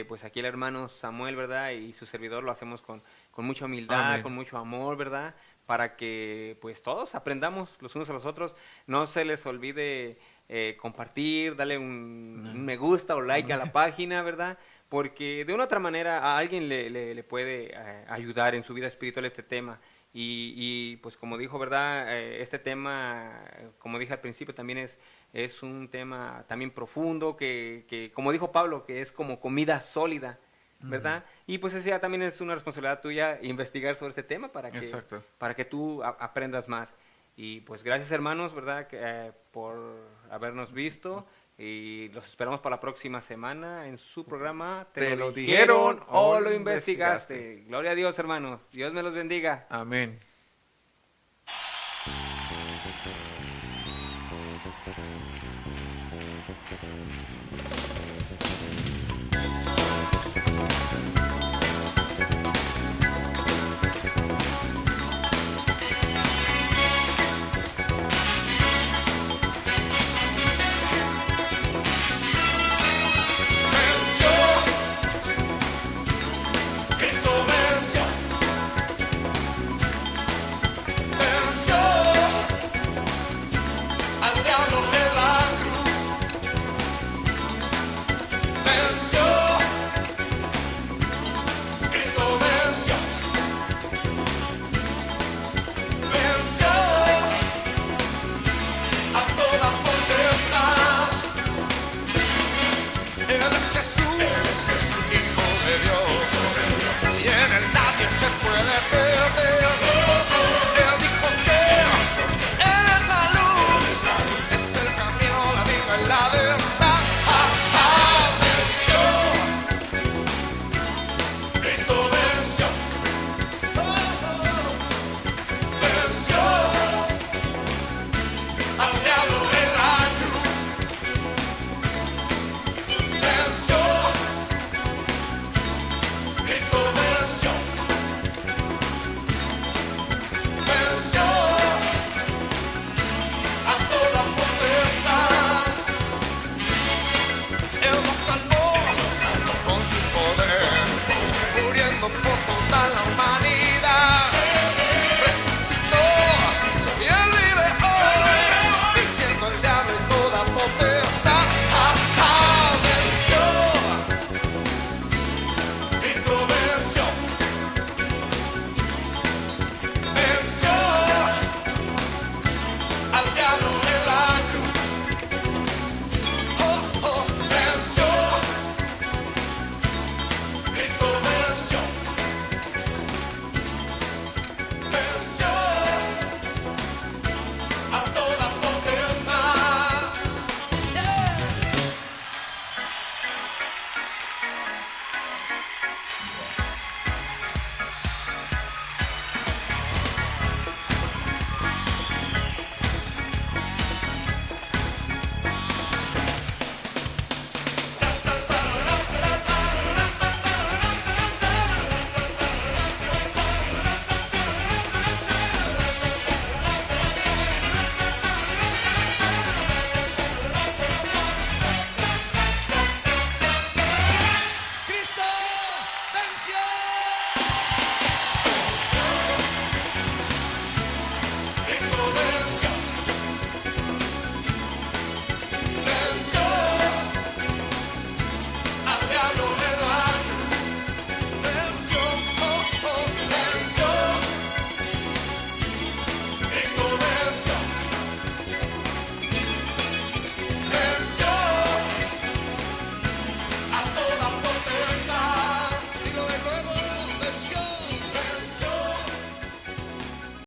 pues aquí el hermano Samuel, ¿verdad? Y su servidor lo hacemos con mucha humildad, Amén. con mucho amor, ¿verdad? Para que pues todos aprendamos los unos a los otros. No se les olvide compartir, darle un me gusta o like a la página, ¿verdad? Porque de una u otra manera a alguien le puede ayudar en su vida espiritual este tema. Y pues como dijo, ¿verdad? Este tema, como dije al principio, también es un tema también profundo, que como dijo Pablo, que es como comida sólida, ¿verdad? Y pues esa también es una responsabilidad tuya investigar sobre este tema Exacto. para que tú aprendas más. Y pues gracias, hermanos, ¿verdad? Por habernos visto y los esperamos para la próxima semana en su programa ¿Te lo dijeron o lo investigaste? Gloria a Dios, hermanos. Dios me los bendiga. Amén.